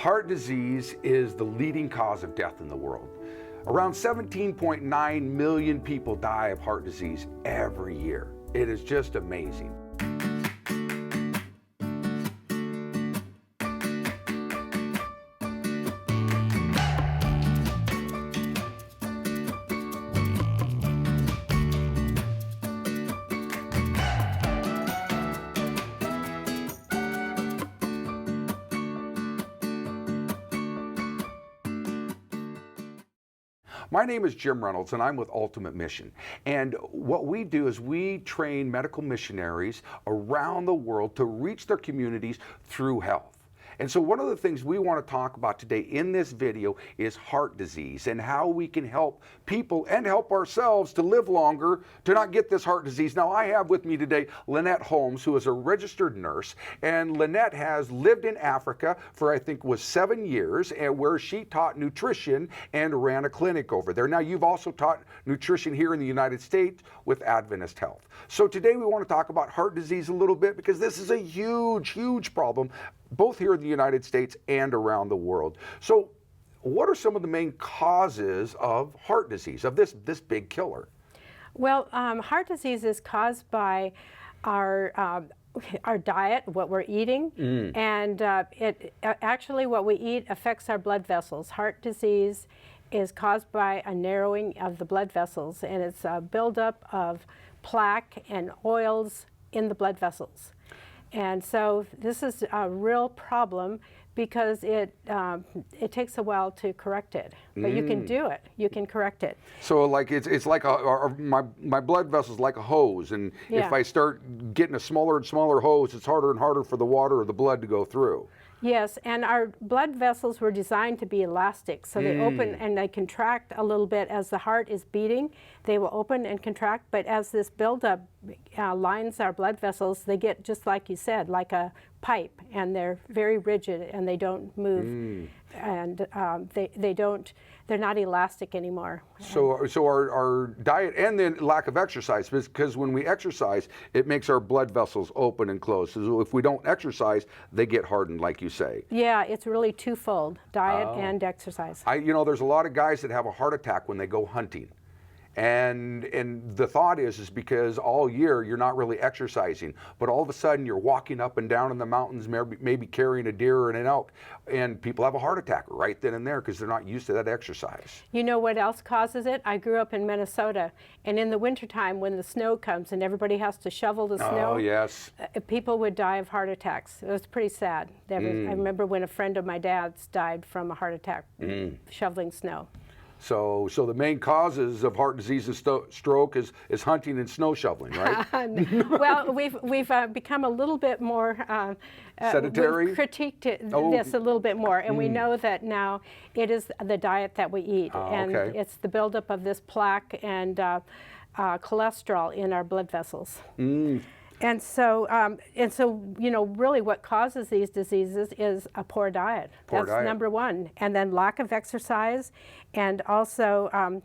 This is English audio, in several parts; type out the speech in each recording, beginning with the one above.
Heart disease is the leading cause of death in the world. Around 17.9 million people die of heart disease every year. It is just amazing. My name is Jim Reynolds, and I'm with Ultimate Mission. And what we do is we train medical missionaries around the world to reach their communities through health. And so one of the things we want to talk about today in this video is heart disease and how we can help people and help ourselves to live longer, to not get this heart disease. Now, I have with me today Lynette Holmes, who is a registered nurse, and Lynette has lived in Africa for, I think, was 7 years, and where she taught nutrition and ran a clinic over there. Now, you've also taught nutrition here in the United States with Adventist Health. So today we want to talk about heart disease a little bit because this is a huge, huge problem, both here in the United States and around the world. So what are some of the main causes of heart disease, of this big killer? Well, heart disease is caused by our diet, what we're eating, and actually what we eat affects our blood vessels. Heart disease is caused by a narrowing of the blood vessels, and it's a buildup of plaque and oils in the blood vessels. And so this is a real problem because it takes a while to correct it, but you can do it. You can correct it. So like it's like my blood vessel's like a hose, and if I start getting a smaller and smaller hose, it's harder and harder for the water or the blood to go through. Yes, and our blood vessels were designed to be elastic, so they open and they contract a little bit as the heart is beating. They will open and contract, but as this buildup lines our blood vessels, they get, just like you said, like a pipe, and they're very rigid and they don't move, and they're not elastic anymore. So our diet and then lack of exercise, because when we exercise, it makes our blood vessels open and close. So if we don't exercise, they get hardened, like you say. Yeah, it's really twofold, diet and exercise. There's a lot of guys that have a heart attack when they go hunting. And the thought is because all year you're not really exercising, but all of a sudden you're walking up and down in the mountains, maybe carrying a deer or an elk, and people have a heart attack right then and there because they're not used to that exercise. You know what else causes it? I grew up in Minnesota, and in the wintertime when the snow comes and everybody has to shovel the snow, people would die of heart attacks. It was pretty sad. I remember when a friend of my dad's died from a heart attack shoveling snow. So the main causes of heart disease and stroke is hunting and snow shoveling, right? Well, we've become a little bit more sedentary. We've critiqued this a little bit more, and we know that now it is the diet that we eat, and it's the buildup of this plaque and cholesterol in our blood vessels. And so, really what causes these diseases is a poor diet. That's number one. And then lack of exercise, and also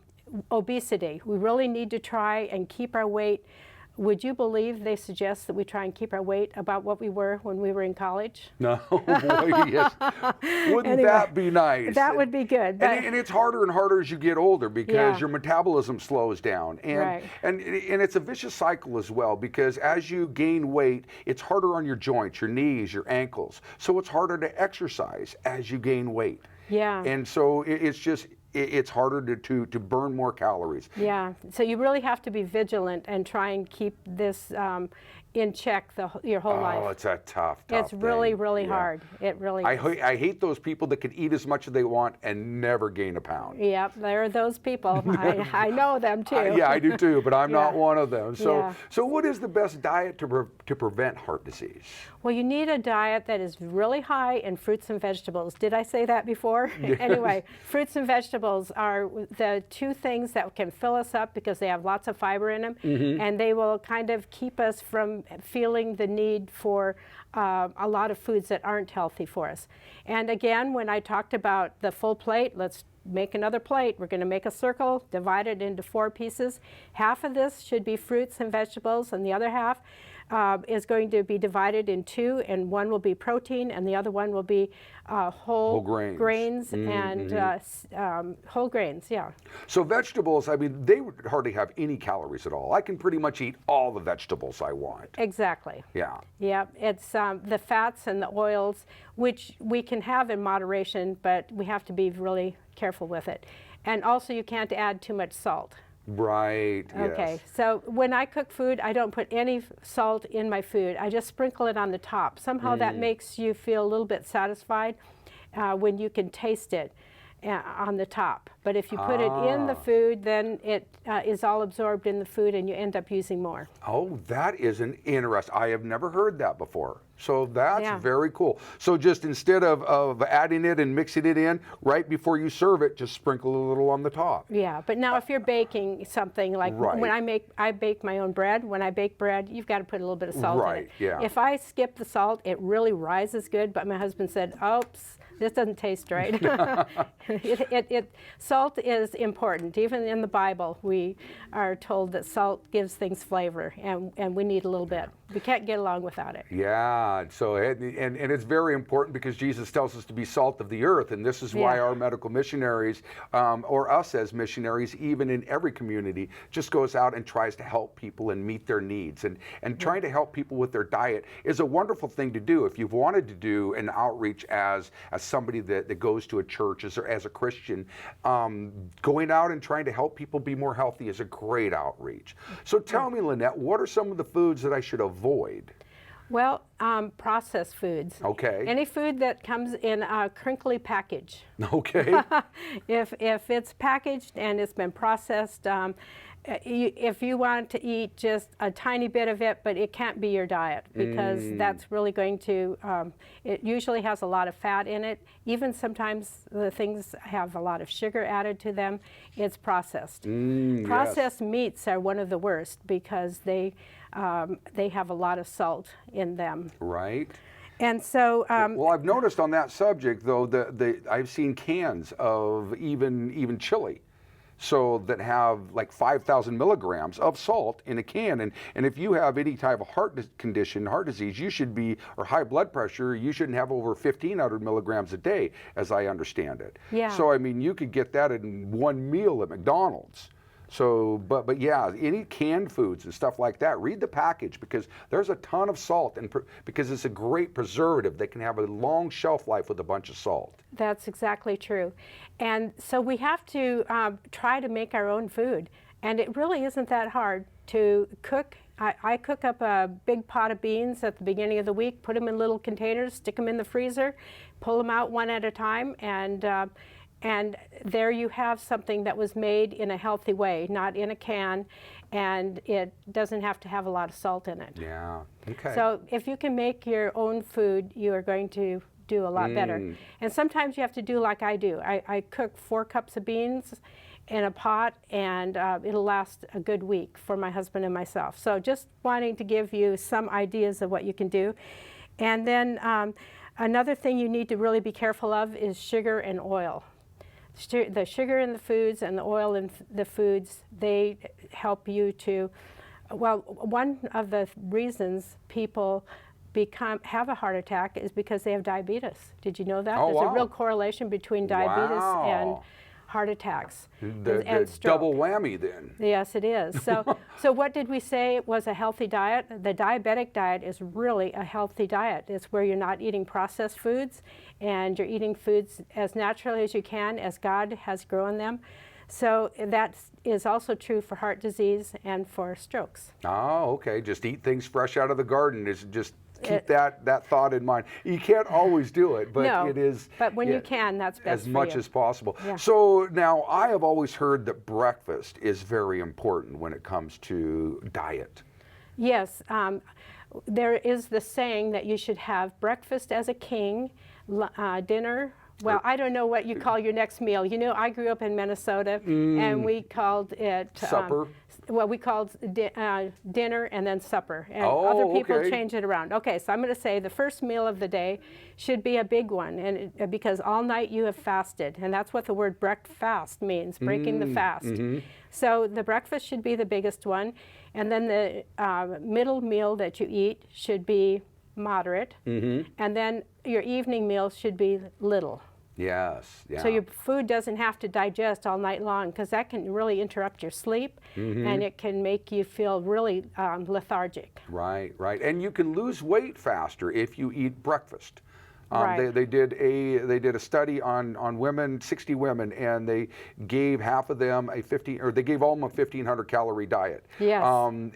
obesity. We really need to try and keep our weight. Would you believe they suggest that we try and keep our weight about what we were when we were in college? No, boy, yes. Wouldn't that be nice? That would be good. And it's harder and harder as you get older because your metabolism slows down. And it's a vicious cycle as well, because as you gain weight, it's harder on your joints, your knees, your ankles. So it's harder to exercise as you gain weight. Yeah. And so it's harder to burn more calories. Yeah, so you really have to be vigilant and try and keep this in check your whole life. Oh, it's a tough It's really, thing. really hard. It really is. I hate those people that can eat as much as they want and never gain a pound. Yep, there are those people. I know them too. Yeah, I do too, but I'm not one of them. So what is the best diet to prevent heart disease? Well, you need a diet that is really high in fruits and vegetables. Did I say that before? Yes. Anyway, fruits and vegetables are the two things that can fill us up because they have lots of fiber in them, and they will kind of keep us from feeling the need for a lot of foods that aren't healthy for us. And again, when I talked about the full plate, let's make another plate. We're going to make a circle, divide it into 4 pieces. Half of this should be fruits and vegetables, and the other half is going to be divided in two, and one will be protein, and the other one will be whole grains and whole grains, yeah. So vegetables, I mean, they would hardly have any calories at all. I can pretty much eat all the vegetables I want. Exactly. Yeah. Yeah, it's the fats and the oils, which we can have in moderation, but we have to be really careful with it. And also you can't add too much salt. Right, Okay, yes. so when I cook food, I don't put any salt in my food. I just sprinkle it on the top. Somehow that makes you feel a little bit satisfied when you can taste it on the top. But if you put it in the food, then it is all absorbed in the food and you end up using more. Oh, that is an interesting. I have never heard that before. So that's very cool. So just instead of adding it and mixing it in, right before you serve it, just sprinkle a little on the top. Yeah, but now if you're baking something, like when I bake my own bread, when I bake bread, you've got to put a little bit of salt in it. Yeah. If I skip the salt, it really rises good, but my husband said, oops, this doesn't taste right. Salt is important. Even in the Bible, we are told that salt gives things flavor, and we need a little bit. We can't get along without it. Yeah, so and it's very important because Jesus tells us to be salt of the earth, and this is why our medical missionaries, or us as missionaries, even in every community, just goes out and tries to help people and meet their needs. And trying to help people with their diet is a wonderful thing to do. If you've wanted to do an outreach as somebody that goes to a church, as a Christian, going out and trying to help people be more healthy is a great outreach. So tell me, Lynette, what are some of the foods that I should avoid? Well, processed foods. Okay. Any food that comes in a crinkly package. Okay. If it's packaged and it's been processed, if you want to eat just a tiny bit of it, but it can't be your diet because that's really going to, it usually has a lot of fat in it. Even sometimes the things have a lot of sugar added to them. It's processed. Processed meats are one of the worst because they have a lot of salt in them. Right. And so, well, I've noticed on that subject, though, I've seen cans of even chili, so that have like 5,000 milligrams of salt in a can. And if you have any type of heart disease, you should be, or high blood pressure, you shouldn't have over 1,500 milligrams a day, as I understand it. Yeah. So I mean, you could get that in one meal at McDonald's. So, but yeah, any canned foods and stuff like that, read the package because there's a ton of salt, and because it's a great preservative that can have a long shelf life with a bunch of salt. That's exactly true. And so we have to try to make our own food. And it really isn't that hard to cook. I cook up a big pot of beans at the beginning of the week, put them in little containers, stick them in the freezer, pull them out one at a time, and there you have something that was made in a healthy way, not in a can, and it doesn't have to have a lot of salt in it. Yeah, okay. So if you can make your own food, you are going to do a lot better. And sometimes you have to do like I do. I cook 4 cups of beans in a pot, and it'll last a good week for my husband and myself. So just wanting to give you some ideas of what you can do. And then another thing you need to really be careful of is sugar and oil. The sugar in the foods and the oil in the foods, they help you to, well, one of the reasons people have a heart attack is because they have diabetes. Did you know that? Oh, There's a real correlation between diabetes and heart attacks and stroke. Double whammy then. Yes, it is. So what did we say was a healthy diet? The diabetic diet is really a healthy diet. It's where you're not eating processed foods and you're eating foods as naturally as you can, as God has grown them. So that is also true for heart disease and for strokes. Oh, okay. Just eat things fresh out of the garden. Just keep that thought in mind. You can't always do it, but no, it is. But when you can, that's best as much as possible. Yeah. So now I have always heard that breakfast is very important when it comes to diet. Yes, there is the saying that you should have breakfast as a king, dinner Well, I don't know what you call your next meal. You know, I grew up in Minnesota, and we called it supper. Well, we called dinner and then supper, and other people change it around. Okay, so I'm going to say the first meal of the day should be a big one, and because all night you have fasted, and that's what the word breakfast means, breaking the fast. So the breakfast should be the biggest one, and then the middle meal that you eat should be moderate, and then your evening meal should be little. Yes, yeah. So your food doesn't have to digest all night long, because that can really interrupt your sleep, and it can make you feel really lethargic. Right, right. And you can lose weight faster if you eat breakfast. Right. They did a study on women, 60 women, and they gave half of them they gave all of them a 1,500 calorie diet. Yes.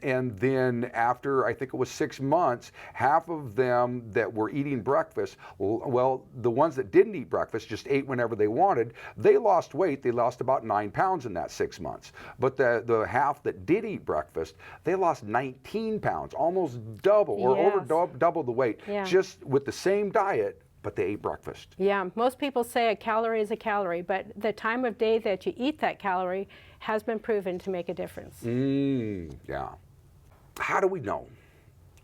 And then after, I think it was 6 months, half of them that were eating breakfast, well, the ones that didn't eat breakfast, just ate whenever they wanted, they lost weight. They lost about 9 pounds in that 6 months. But the half that did eat breakfast, they lost 19 pounds, almost double or over double the weight, just with the same diet, but they ate breakfast. Yeah, most people say a calorie is a calorie, but the time of day that you eat that calorie has been proven to make a difference. Yeah. How do we know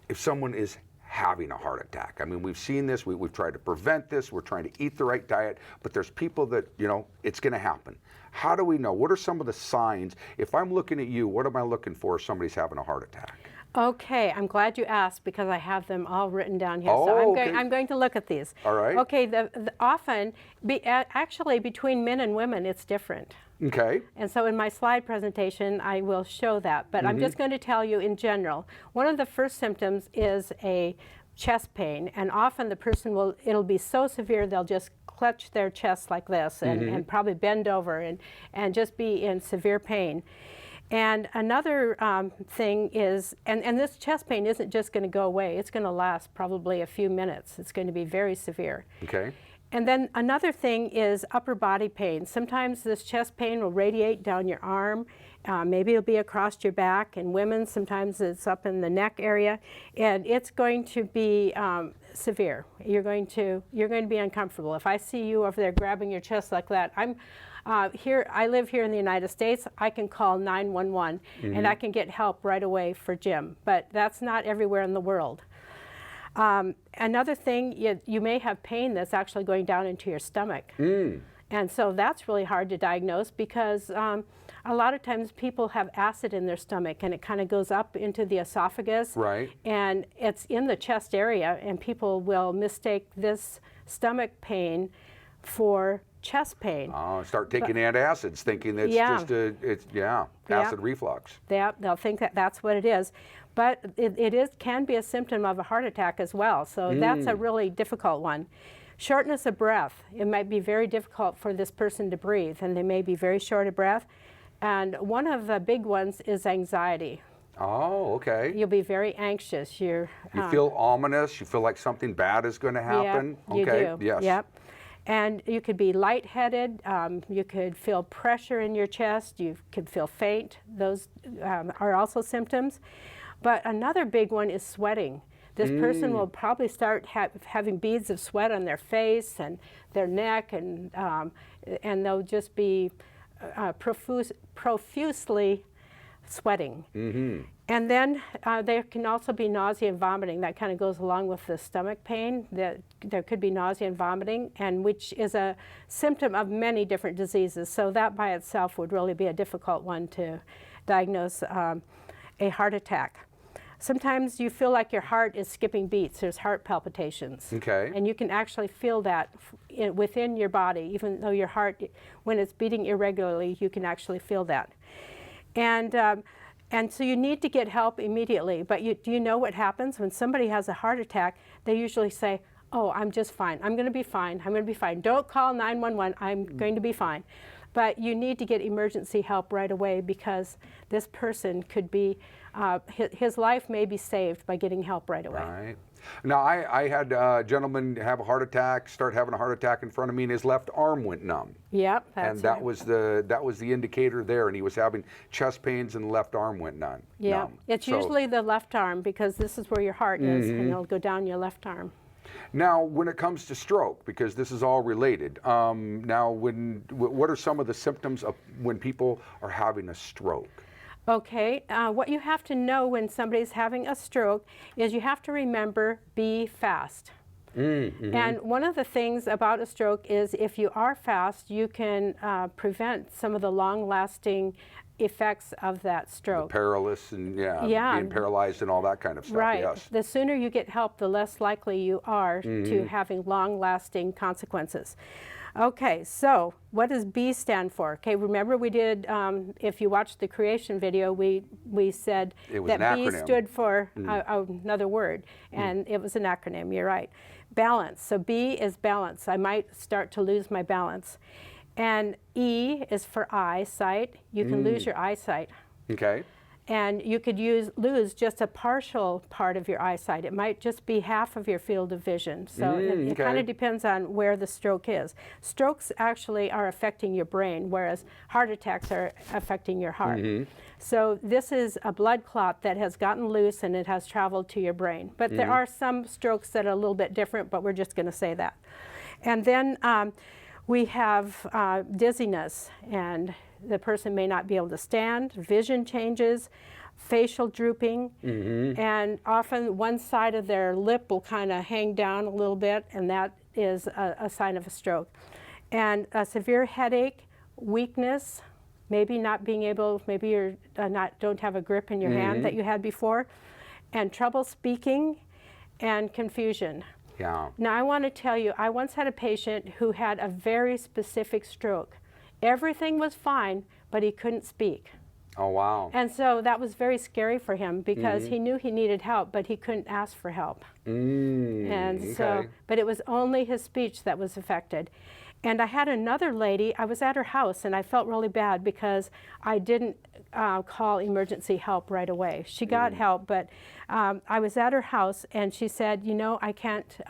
if someone is having a heart attack? I mean, we've seen this, we've tried to prevent this, we're trying to eat the right diet, but there's people that, you know, it's going to happen. How do we know? What are some of the signs? If I'm looking at you, what am I looking for if somebody's having a heart attack? Okay, I'm glad you asked, because I have them all written down here. So I'm going to look at these. All right. Okay, actually between men and women it's different. Okay. And so in my slide presentation I will show that, but I'm just going to tell you in general. One of the first symptoms is a chest pain, and often the person it'll be so severe they'll just clutch their chest like this and probably bend over and just be in severe pain. And another thing is, and this chest pain isn't just going to go away, it's going to last probably a few minutes. It's going to be very severe. Okay. And then another thing is upper body pain. Sometimes this chest pain will radiate down your arm, maybe it'll be across your back. In women, sometimes it's up in the neck area, and it's going to be severe. You're going to be uncomfortable. If I see you over there grabbing your chest like that, I live here in the United States. I can call 911 and I can get help right away for Jim, but that's not everywhere in the world. Another thing, you may have pain that's actually going down into your stomach. And so that's really hard to diagnose, because a lot of times people have acid in their stomach and it kind of goes up into the esophagus. Right. And it's in the chest area, and people will mistake this stomach pain for chest pain. Start taking antacids, thinking it's acid reflux. They'll think that that's what it is. But it can be a symptom of a heart attack as well. So that's a really difficult one. Shortness of breath. It might be very difficult for this person to breathe, and they may be very short of breath. And one of the big ones is anxiety. Oh, okay. You'll be very anxious. You feel ominous. You feel like something bad is going to happen. Yeah, you do. Yes. Yep. And you could be lightheaded. You could feel pressure in your chest. You could feel faint. Those are also symptoms. But another big one is sweating. This person will probably start having beads of sweat on their face and their neck, and they'll just be profusely sweating. And then there can also be nausea and vomiting. That kind of goes along with the stomach pain. There could be nausea and vomiting, and which is a symptom of many different diseases. So that by itself would really be a difficult one to diagnose a heart attack. Sometimes you feel like your heart is skipping beats. There's heart palpitations. Okay. And you can actually feel that within your body, even though your heart, when it's beating irregularly, you can actually feel that. And so you need to get help immediately. But do you know what happens when somebody has a heart attack? They usually say, "Oh, I'm just fine. I'm going to be fine. I'm going to be fine. Don't call 911. I'm going to be fine." But you need to get emergency help right away, because this person could be, his life may be saved by getting help right away. Right. Now, I had a gentleman have a heart attack, start having a heart attack in front of me, and his left arm went numb. Yep, and that was the indicator there, and he was having chest pains, and the left arm went numb. Yeah, it's usually the left arm, because this is where your heart is, and it'll go down your left arm. Now, when it comes to stroke, because this is all related, now, what are some of the symptoms of when people are having a stroke? Okay, what you have to know when somebody's having a stroke is you have to remember, be fast. Mm-hmm. And one of the things about a stroke is if you are fast, you can prevent some of the long-lasting effects of that stroke. The paralysis and being paralyzed and all that kind of stuff. Right. Yes. The sooner you get help, the less likely you are to having long-lasting consequences. Okay, so what does B stand for? Okay, remember we did, if you watched the creation video, we said that B stood for another word, and it was an acronym, you're right. Balance, so B is balance. I might start to lose my balance. And E is for eyesight. You can lose your eyesight. Okay. And you could lose just a partial part of your eyesight. It might just be half of your field of vision. So it kind of depends on where the stroke is. Strokes actually are affecting your brain, whereas heart attacks are affecting your heart. So this is a blood clot that has gotten loose and it has traveled to your brain. But there are some strokes that are a little bit different, but we're just going to say that. And then we have dizziness, and the person may not be able to stand, vision changes, facial drooping, and often one side of their lip will kind of hang down a little bit, and that is a sign of a stroke. And a severe headache, weakness, maybe not being able, maybe you're don't have a grip in your hand that you had before, and trouble speaking, and confusion. Yeah. Now I want to tell you, I once had a patient who had a very specific stroke. Everything was fine, but he couldn't speak. Oh, wow. And so that was very scary for him because he knew he needed help, but he couldn't ask for help. And so, but it was only his speech that was affected. And I had another lady, I was at her house, and I felt really bad because I didn't call emergency help right away. She got help, but I was at her house, and she said, you know, I can't,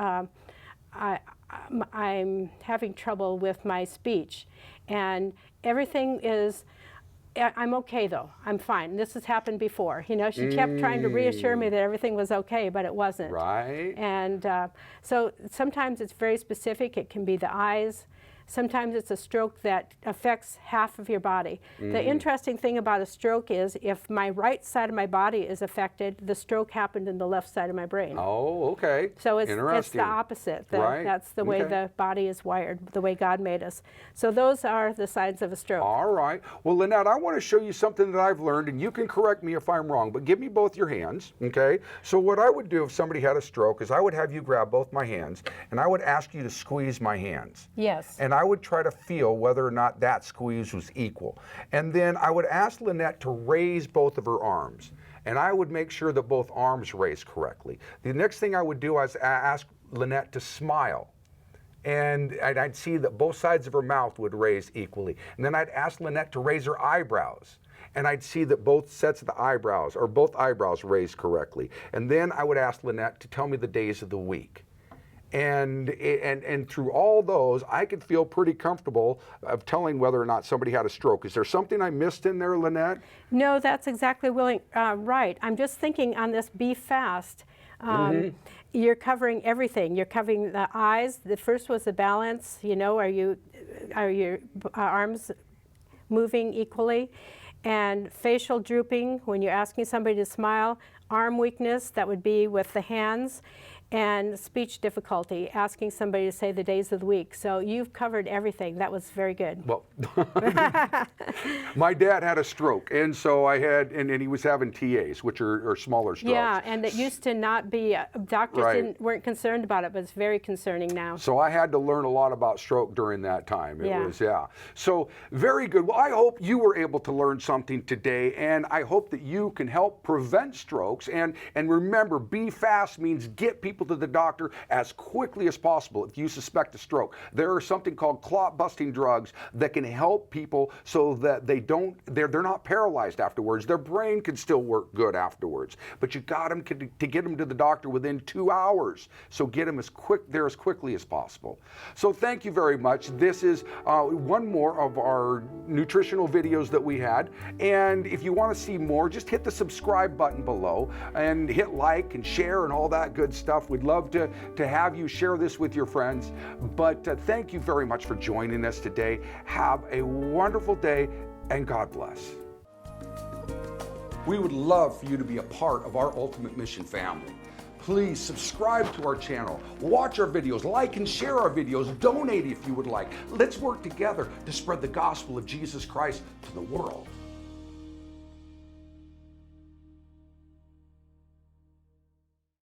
I'm having trouble with my speech. And everything is, I'm okay though, I'm fine. This has happened before. You know, she kept trying to reassure me that everything was okay, but it wasn't. Right. And so sometimes it's very specific. It can be the eyes. Sometimes it's a stroke that affects half of your body. The interesting thing about a stroke is if my right side of my body is affected, the stroke happened in the left side of my brain. Oh, okay. So it's the opposite. Right. That's the way the body is wired, the way God made us. So those are the signs of a stroke. All right. Well, Lynette, I want to show you something that I've learned, and you can correct me if I'm wrong, but give me both your hands, okay? So what I would do if somebody had a stroke is I would have you grab both my hands, and I would ask you to squeeze my hands. Yes. And I would try to feel whether or not that squeeze was equal. And then I would ask Lynette to raise both of her arms. And I would make sure that both arms raised correctly. The next thing I would do is ask Lynette to smile. And I'd see that both sides of her mouth would raise equally. And then I'd ask Lynette to raise her eyebrows. And I'd see that both sets of the eyebrows, or both eyebrows, raised correctly. And then I would ask Lynette to tell me the days of the week. And through all those, I could feel pretty comfortable of telling whether or not somebody had a stroke. Is there something I missed in there, Lynette? No, that's exactly right. I'm just thinking on this Be Fast. You're covering everything. You're covering the eyes. The first was the balance. You know, are your arms moving equally? And facial drooping, when you're asking somebody to smile. Arm weakness, that would be with the hands. And speech difficulty, asking somebody to say the days of the week. So you've covered everything. That was very good. Well, my dad had a stroke, and so I had, and he was having TAs, which are smaller strokes. Yeah, and it used to not be, doctors weren't concerned about it, but it's very concerning now. So I had to learn a lot about stroke during that time. It was, So very good. Well, I hope you were able to learn something today, and I hope that you can help prevent strokes. And remember, Be Fast means get people to the doctor as quickly as possible if you suspect a stroke. There are something called clot-busting drugs that can help people so that they're not paralyzed afterwards. Their brain can still work good afterwards. But you got them to get them to the doctor within 2 hours. So get them as quickly as possible. So thank you very much. This is one more of our nutritional videos that we had. And if you want to see more, just hit the subscribe button below. video and hit like and share and all that good stuff. We'd love to have you share this with your friends. But thank you very much for joining us today. Have a wonderful day, and God bless. We would love for you to be a part of our Ultimate Mission family. Please subscribe to our channel, watch our videos, like and share our videos, donate if you would like. Let's work together to spread the gospel of Jesus Christ to the world.